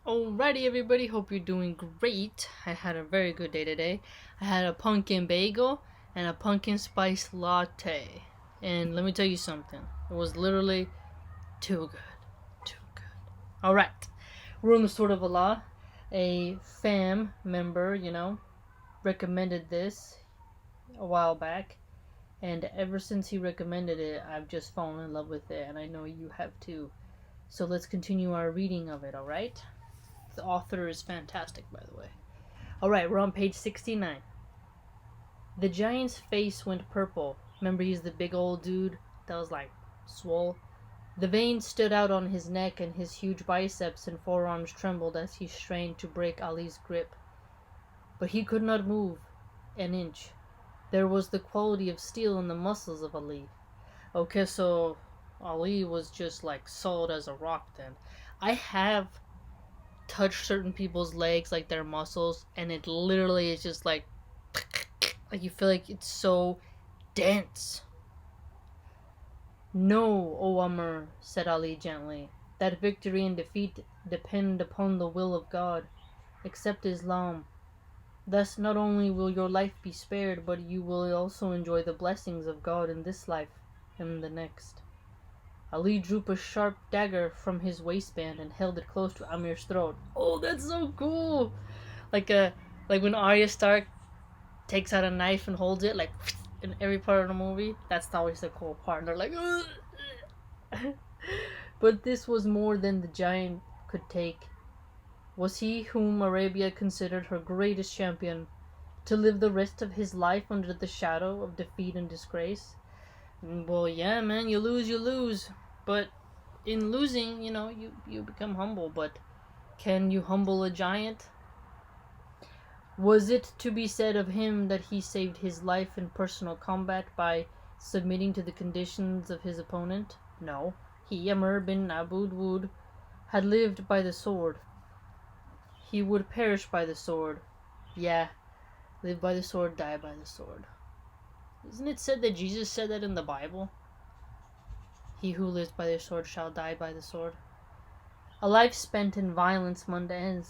Alrighty, everybody, hope you're doing great. I had a very good day today. I had a pumpkin bagel and a pumpkin spice latte. And let me tell you something, it was literally too good. Too good. Alright, we're on the Sword of Allah. A fam member, recommended this a while back. And ever since he recommended it, I've just fallen in love with it. And I know you have too. So let's continue our reading of it, alright? The author is fantastic, by the way. Alright, we're on page 69. The giant's face went purple. Remember, he's the big old dude that was like swole? The veins stood out on his neck, and his huge biceps and forearms trembled as he strained to break Ali's grip. But he could not move an inch. There was the quality of steel in the muscles of Ali. Okay, so Ali was just like solid as a rock then. I have touch certain people's legs, like their muscles, and it literally is just like you feel like it's so dense. No, O Amr, said Ali gently. That victory and defeat depend upon the will of God. Accept Islam. Thus not only will your life be spared, but you will also enjoy the blessings of God in this life and the next. Ali drew a sharp dagger from his waistband and held it close to Amir's throat. Oh, that's so cool! Like when Arya Stark takes out a knife and holds it, like in every part of the movie. That's always the cool part. And they're like, ugh. But this was more than the giant could take. Was he whom Arabia considered her greatest champion to live the rest of his life under the shadow of defeat and disgrace? Well, yeah, man, you lose. But in losing, you become humble. But can you humble a giant? Was it to be said of him that he saved his life in personal combat by submitting to the conditions of his opponent? No. He, Amr bin Abud Wud, had lived by the sword. He would perish by the sword. Yeah, live by the sword, die by the sword. Isn't it said that Jesus said that in the Bible? He who lives by the sword shall die by the sword. A life spent in violence must end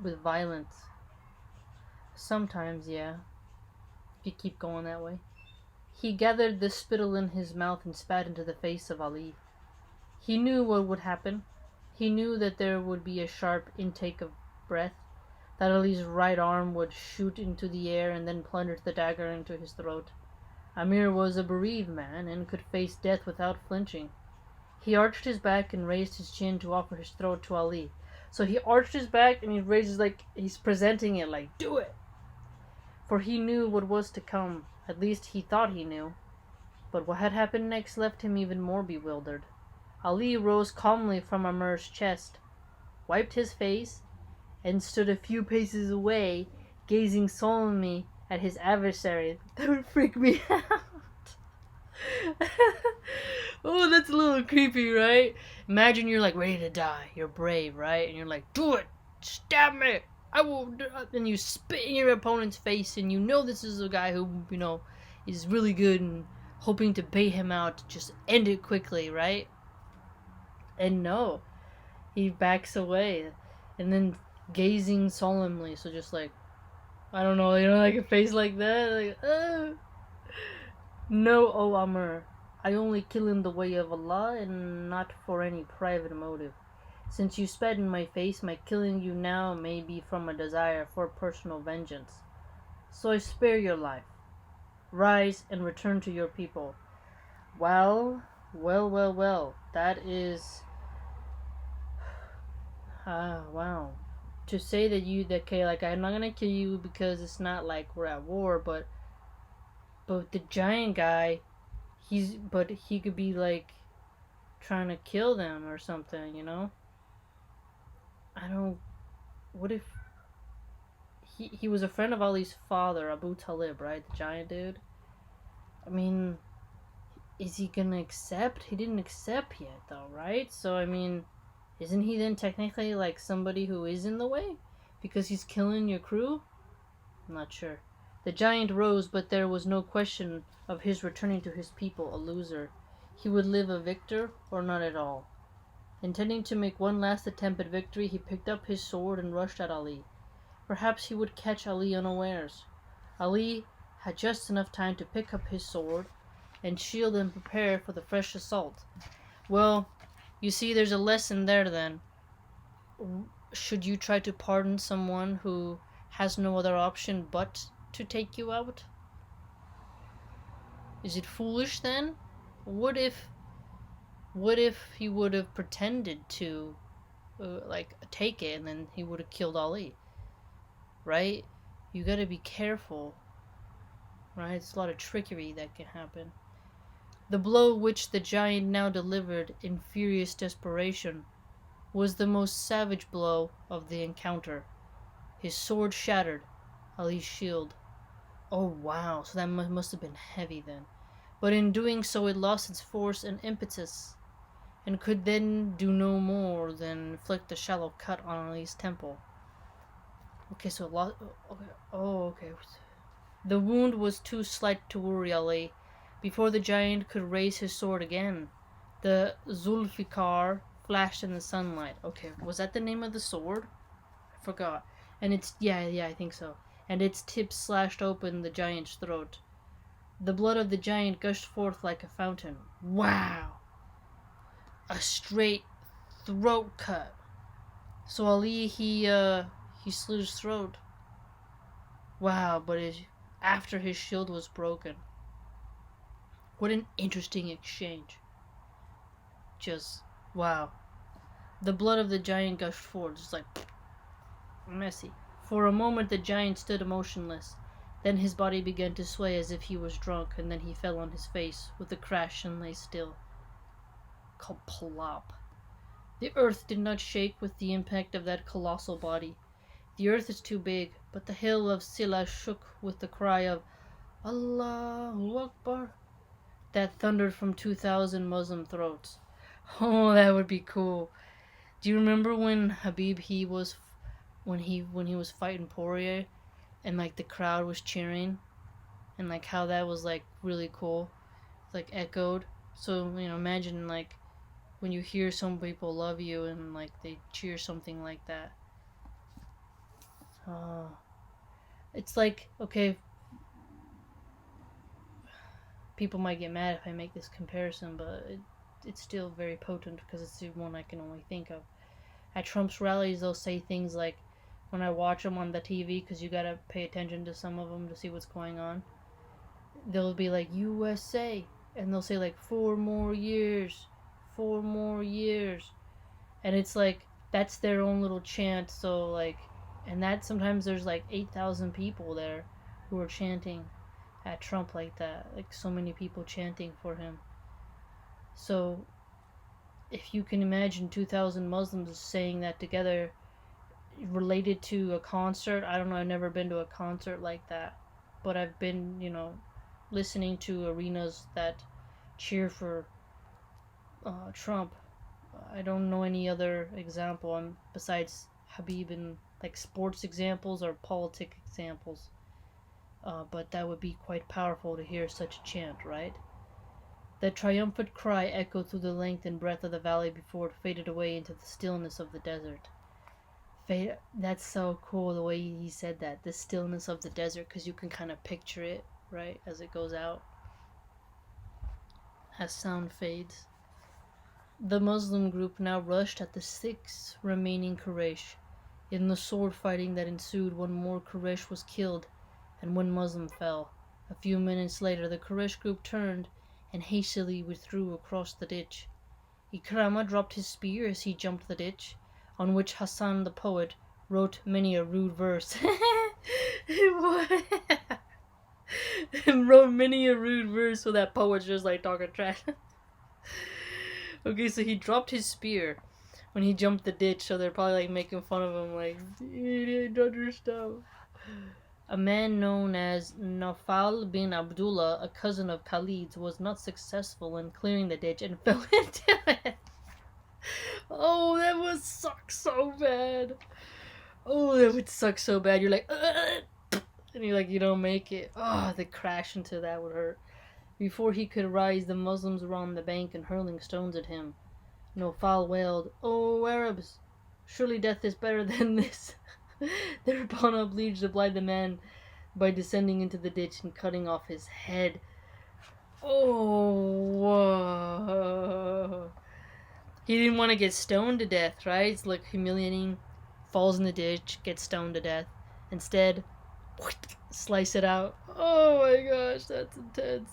with violence. Sometimes, yeah, if you keep going that way. He gathered the spittle in his mouth and spat into the face of Ali. He knew what would happen. He knew that there would be a sharp intake of breath, that Ali's right arm would shoot into the air and then plunge the dagger into his throat. Amir was a bereaved man and could face death without flinching. He arched his back and raised his chin to offer his throat to Ali. So he arched his back and he raises like he's presenting it like, do it! For he knew what was to come. At least he thought he knew. But what had happened next left him even more bewildered. Ali rose calmly from Amir's chest, wiped his face, and stood a few paces away, gazing solemnly at his adversary. That would freak me out. Oh, that's a little creepy, right? Imagine you're like ready to die. You're brave, right? And you're like, do it! Stab me! I will. And you spit in your opponent's face, and you know this is a guy who, is really good and hoping to bait him out to just end it quickly, right? And no, he backs away, and then gazing solemnly. So just like, I don't know, like a face like that, like, No, O Amr, I only kill in the way of Allah and not for any private motive. Since you spat in my face, my killing you now may be from a desire for personal vengeance. So I spare your life. Rise and return to your people. Well. That is... wow. To say that I'm not gonna kill you because it's not like we're at war, but the giant guy, he could be like trying to kill them or something, what if he was a friend of Ali's father, Abu Talib, right? The giant dude. I mean, is he gonna accept? He didn't accept yet though, right? So I mean, isn't he then technically like somebody who is in the way? Because he's killing your crew? I'm not sure. The giant rose, but there was no question of his returning to his people a loser. He would live a victor or not at all. Intending to make one last attempt at victory, he picked up his sword and rushed at Ali. Perhaps he would catch Ali unawares. Ali had just enough time to pick up his sword and shield and prepare for the fresh assault. Well, you see, there's a lesson there then. Should you try to pardon someone who has no other option but to take you out? Is it foolish then? What if he would have pretended to take it and then he would have killed Ali? Right? You gotta be careful. Right? It's a lot of trickery that can happen. The blow which the giant now delivered in furious desperation was the most savage blow of the encounter. His sword shattered Ali's shield. Oh wow, so that must have been heavy then. But in doing so it lost its force and impetus, and could then do no more than inflict a shallow cut on Ali's temple. Okay, so it lost... Okay. Oh, okay. The wound was too slight to worry Ali. Before the giant could raise his sword again, the Zulfikar flashed in the sunlight. Okay, was that the name of the sword? I forgot. And it's... Yeah, I think so. And its tip slashed open the giant's throat. The blood of the giant gushed forth like a fountain. Wow! A straight throat cut. So Ali, he slit his throat. Wow, but after his shield was broken. What an interesting exchange. Just, wow. The blood of the giant gushed forth, just like, messy. For a moment the giant stood motionless. Then his body began to sway as if he was drunk, and then he fell on his face with a crash and lay still. Plop. The earth did not shake with the impact of that colossal body. The earth is too big, but the hill of Silla shook with the cry of Allahu Akbar that thundered from 2,000 Muslim throats. Oh, that would be cool. Do you remember when Habib when he was fighting Poirier, and like the crowd was cheering, and like how that was like really cool, like echoed. So imagine like when you hear some people love you and like they cheer something like that. It's like, okay, people might get mad if I make this comparison, but it's still very potent because it's the one I can only think of. At Trump's rallies, they'll say things like, when I watch them on the TV, because you gotta pay attention to some of them to see what's going on, they'll be like, USA, and they'll say like, 4 more years, 4 more years, and it's like, that's their own little chant. So like, and that sometimes there's like 8,000 people there who are chanting at Trump like that, like so many people chanting for him. So if you can imagine 2,000 Muslims saying that together, related to a concert. I don't know, I've never been to a concert like that, but I've been, listening to arenas that cheer for Trump. I don't know any other example besides Habib and like sports examples or politic examples. But that would be quite powerful to hear such a chant, right? The triumphant cry echoed through the length and breadth of the valley before it faded away into the stillness of the desert. That's so cool the way he said that, the stillness of the desert, because you can kind of picture it, right, as it goes out, as sound fades. The Muslim group now rushed at the 6 remaining Quraysh. In the sword fighting that ensued, one more Quraysh was killed and one Muslim fell. A few minutes later the Quraysh group turned and hastily withdrew across the ditch. Ikrama dropped his spear as he jumped the ditch, on which Hassan the poet wrote many a rude verse. Wrote many a rude verse, so that poet's just like talking trash. Okay, so he dropped his spear when he jumped the ditch, so they're probably like making fun of him, like, you didn't drop your stuff. A man known as Nafal bin Abdullah, a cousin of Khalid's, was not successful in clearing the ditch and fell into it. Oh, that would suck so bad. Oh, that would suck so bad. You're like, ugh! And you're like, you don't make it. Oh, the crash into that would hurt. Before he could rise, the Muslims were on the bank and hurling stones at him. Nofal wailed, "O Arabs, surely death is better than this." Thereupon obliged to blind the man by descending into the ditch and cutting off his head. Oh, whoa. He didn't want to get stoned to death, right? It's like humiliating. Falls in the ditch, gets stoned to death. Instead, slice it out. Oh my gosh, that's intense.